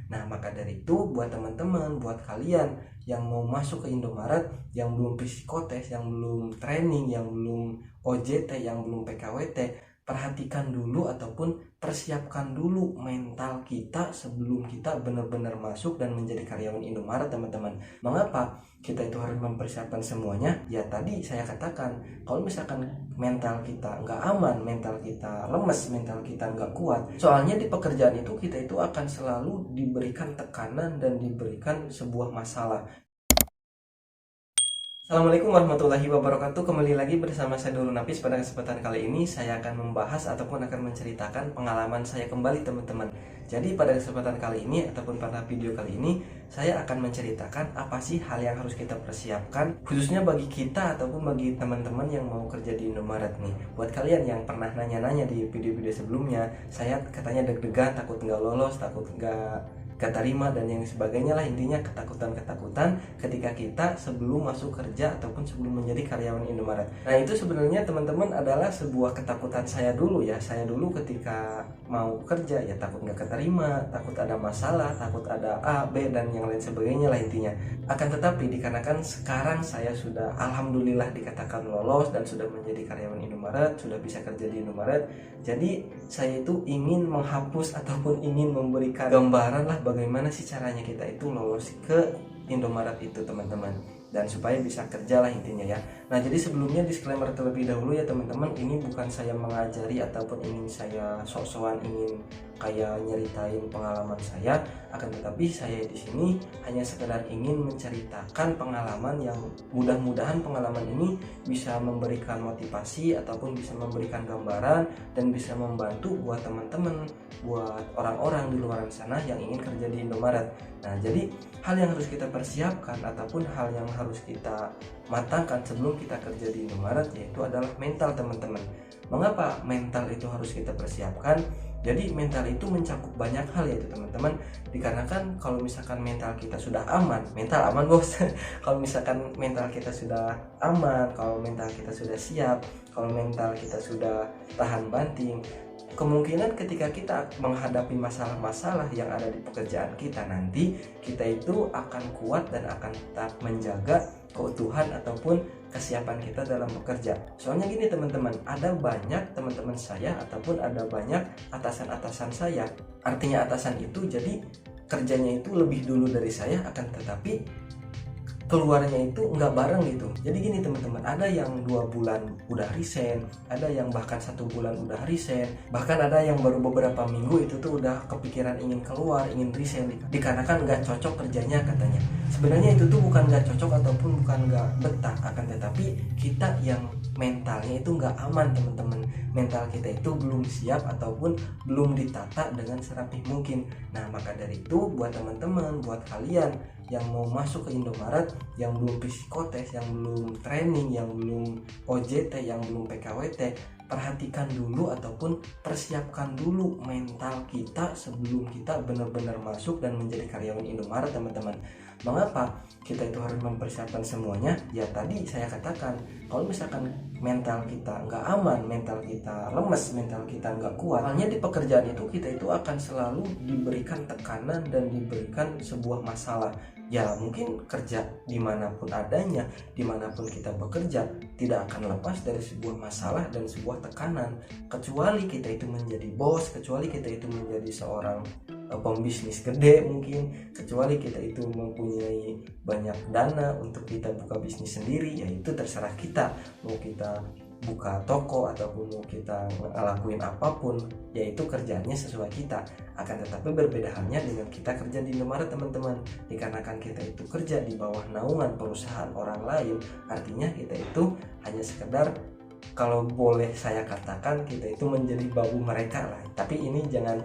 Nah, maka dari itu buat teman-teman, buat kalian yang mau masuk ke Indomaret, yang belum psikotes, yang belum training, yang belum OJT, yang belum PKWT, perhatikan dulu ataupun persiapkan dulu mental kita sebelum kita benar-benar masuk dan menjadi karyawan Indomaret, teman-teman. Mengapa kita itu harus mempersiapkan semuanya? Ya tadi saya katakan, kalau misalkan mental kita nggak aman, mental kita lemes, mental kita nggak kuat, soalnya di pekerjaan itu kita itu akan selalu diberikan tekanan dan diberikan sebuah masalah. Assalamualaikum warahmatullahi wabarakatuh. Kembali lagi bersama saya Dulu Napis. Pada kesempatan kali ini saya akan membahas ataupun akan menceritakan pengalaman saya kembali, teman-teman. Jadi pada kesempatan kali ini ataupun pada video kali ini saya akan menceritakan apa sih hal yang harus kita persiapkan, khususnya bagi kita ataupun bagi teman-teman yang mau kerja di Indomaret nih. Buat kalian yang pernah nanya-nanya di video-video sebelumnya, saya katanya deg-degan, takut nggak lolos, takut nggak keterima dan yang sebagainya lah, intinya ketakutan-ketakutan ketika kita sebelum masuk kerja ataupun sebelum menjadi karyawan Indomaret. Nah, itu sebenarnya teman-teman adalah sebuah ketakutan saya dulu ya. Saya dulu ketika mau kerja ya takut nggak keterima, takut ada masalah, takut ada A, B dan yang lain sebagainya lah intinya. Akan tetapi dikarenakan sekarang saya sudah alhamdulillah dikatakan lolos dan sudah menjadi karyawan Indomaret, sudah bisa kerja di Indomaret. Jadi saya itu ingin menghapus ataupun ingin memberikan gambaran lah bagaimana sih caranya kita itu lolos ke Indomaret itu, teman-teman, dan supaya bisa kerja lah intinya ya. Nah, jadi sebelumnya disclaimer terlebih dahulu ya teman-teman, ini bukan saya mengajari ataupun ingin saya sok-sokan ingin kayak nyeritain pengalaman saya, akan tetapi saya di sini hanya sekedar ingin menceritakan pengalaman yang mudah-mudahan pengalaman ini bisa memberikan motivasi ataupun bisa memberikan gambaran dan bisa membantu buat teman-teman, buat orang-orang di luar sana yang ingin kerja di Indomaret. Nah, jadi hal yang harus kita persiapkan ataupun hal yang harus kita matangkan sebelum kita kerja di Indomaret yaitu adalah mental, teman-teman. Mengapa mental itu harus kita persiapkan? Jadi mental itu mencakup banyak hal yaitu teman-teman, dikarenakan kalau misalkan mental kita sudah aman, mental aman bos. Kalau misalkan mental kita sudah aman, kalau mental kita sudah siap, kalau mental kita sudah tahan banting, kemungkinan ketika kita menghadapi masalah-masalah yang ada di pekerjaan kita nanti, kita itu akan kuat dan akan tetap menjaga keutuhan ataupun kesiapan kita dalam bekerja. Soalnya gini teman-teman, ada banyak teman-teman saya ataupun ada banyak atasan-atasan saya. Artinya atasan itu jadi kerjanya itu lebih dulu dari saya, akan tetapi keluarnya itu nggak bareng gitu. Jadi gini teman-teman, ada yang 2 bulan udah resign, ada yang bahkan 1 bulan udah resign, bahkan ada yang baru beberapa minggu itu tuh udah kepikiran ingin keluar, ingin resign dikarenakan nggak cocok kerjanya katanya. Sebenarnya itu tuh bukan nggak cocok ataupun bukan nggak betah, akan tetapi kita yang mentalnya itu nggak aman, teman-teman. Mental kita itu belum siap ataupun belum ditata dengan serapih mungkin. Nah, maka dari itu buat teman-teman, buat kalian yang mau masuk ke Indomaret, yang belum psikotes, yang belum training, yang belum OJT, yang belum PKWT, perhatikan dulu ataupun persiapkan dulu mental kita sebelum kita benar-benar masuk dan menjadi karyawan Indomaret, teman-teman. Mengapa kita itu harus mempersiapkan semuanya? Ya tadi saya katakan, kalau misalkan mental kita nggak aman, mental kita lemes, mental kita nggak kuat, soalnya di pekerjaan itu kita itu akan selalu diberikan tekanan dan diberikan sebuah masalah. Ya mungkin kerja dimanapun adanya, dimanapun kita bekerja, tidak akan lepas dari sebuah masalah dan sebuah tekanan. Kecuali kita itu menjadi bos, kecuali kita itu menjadi seorang pembisnis gede mungkin, kecuali kita itu mempunyai banyak dana untuk kita buka bisnis sendiri, ya itu terserah kita. Mau kita buka toko ataupun mau kita ngelakuin apapun, yaitu kerjanya sesuai kita. Akan tetapi berbeda halnya dengan kita kerja di Indomaret, teman-teman. Dikarenakan kita itu kerja di bawah naungan perusahaan orang lain, artinya kita itu hanya sekedar, kalau boleh saya katakan, kita itu menjadi babu mereka lah. Tapi ini jangan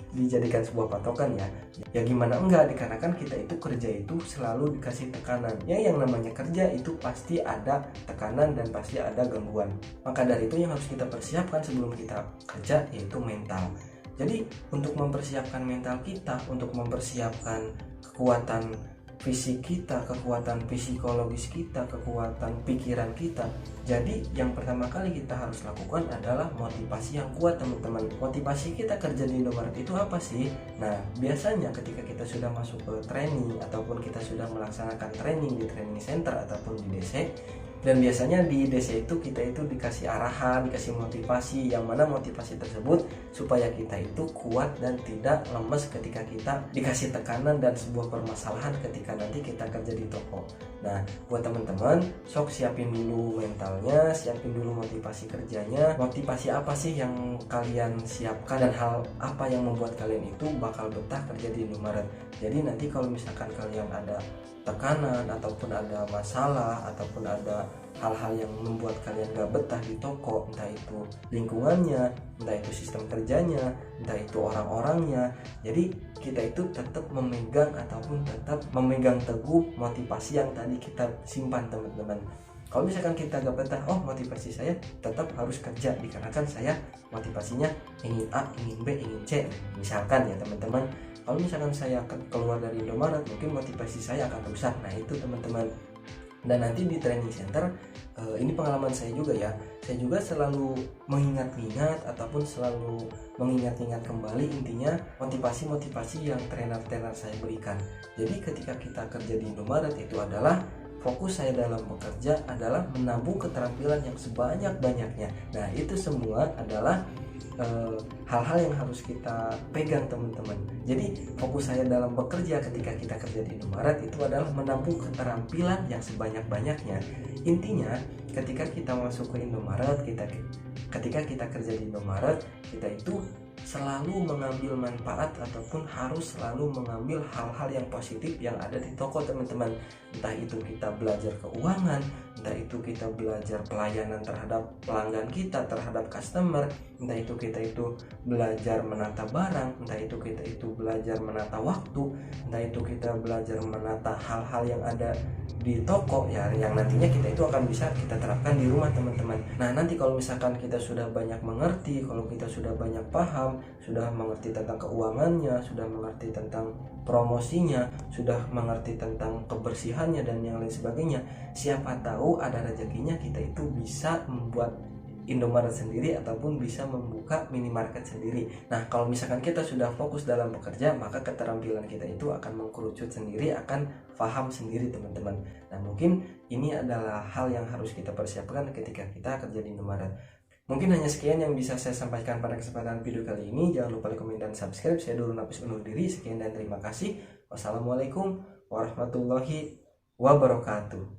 dijadikan sebuah patokan ya gimana enggak, dikarenakan kita itu kerja itu selalu dikasih tekanan ya. Yang namanya kerja itu pasti ada tekanan dan pasti ada gangguan. Maka dari itu yang harus kita persiapkan sebelum kita kerja yaitu mental. Jadi untuk mempersiapkan mental kita, untuk mempersiapkan kekuatan fisik kita, kekuatan psikologis kita, kekuatan pikiran kita. Jadi yang pertama kali kita harus lakukan adalah motivasi yang kuat teman-teman. Motivasi kita kerja di Indomaret itu apa sih? Nah, biasanya ketika kita sudah masuk ke training ataupun kita sudah melaksanakan training di training center ataupun di DC, dan biasanya di DC itu kita itu dikasih arahan, dikasih motivasi, yang mana motivasi tersebut supaya kita itu kuat dan tidak lemes ketika kita dikasih tekanan dan sebuah permasalahan ketika nanti kita kerja di toko. Nah, buat teman-teman, sok siapin dulu mentalnya, siapin dulu motivasi kerjanya. Motivasi apa sih yang kalian siapkan dan hal apa yang membuat kalian itu bakal betah kerja di Indomaret. Jadi nanti kalau misalkan kalian ada tekanan ataupun ada masalah ataupun ada hal-hal yang membuat kalian gak betah di toko, entah itu lingkungannya, entah itu sistem kerjanya, entah itu orang-orangnya. Jadi kita itu tetap memegang ataupun tetap memegang teguh motivasi yang tadi kita simpan teman-teman. Kalau misalkan kita gak betah, oh motivasi saya tetap harus kerja dikarenakan saya motivasinya ingin A, ingin B, ingin C, misalkan ya teman-teman. Kalau misalkan saya keluar dari Indomaret, mungkin motivasi saya akan rusak. Nah itu teman-teman. Dan nanti di training center, ini pengalaman saya juga ya, saya juga selalu mengingat-ingat ataupun selalu mengingat-ingat kembali intinya motivasi-motivasi yang trainer-trainer saya berikan. Jadi ketika kita kerja di Indomaret itu adalah fokus saya dalam bekerja adalah menabung keterampilan yang sebanyak-banyaknya. Nah itu semua adalah hal-hal yang harus kita pegang teman-teman. Jadi fokus saya dalam bekerja ketika kita kerja di Indomaret itu adalah menabung keterampilan yang sebanyak-banyaknya. Intinya ketika kita masuk ke Indomaret, ketika kita kerja di Indomaret, kita itu selalu mengambil manfaat ataupun harus selalu mengambil hal-hal yang positif yang ada di toko teman-teman. Entah itu kita belajar keuangan, entah itu kita belajar pelayanan terhadap pelanggan kita, terhadap customer, entah itu kita itu belajar menata barang, entah itu kita itu belajar menata waktu, entah itu kita belajar menata hal-hal yang ada di toko ya, yang nantinya kita itu akan bisa kita terapkan di rumah teman-teman. Nah nanti kalau misalkan kita sudah banyak mengerti, kalau kita sudah banyak paham, sudah mengerti tentang keuangannya, sudah mengerti tentang promosinya, sudah mengerti tentang kebersihannya dan yang lain sebagainya, siapa tahu ada rezekinya kita itu bisa membuat Indomaret sendiri ataupun bisa membuka minimarket sendiri. Nah kalau misalkan kita sudah fokus dalam bekerja, maka keterampilan kita itu akan mengkerucut sendiri, akan paham sendiri teman-teman. Nah mungkin ini adalah hal yang harus kita persiapkan ketika kita kerja di Indomaret. Mungkin hanya sekian yang bisa saya sampaikan pada kesempatan video kali ini. Jangan lupa like, komen, dan subscribe. Saya Dulun Napis undur diri. Sekian dan terima kasih. Wassalamualaikum warahmatullahi wabarakatuh.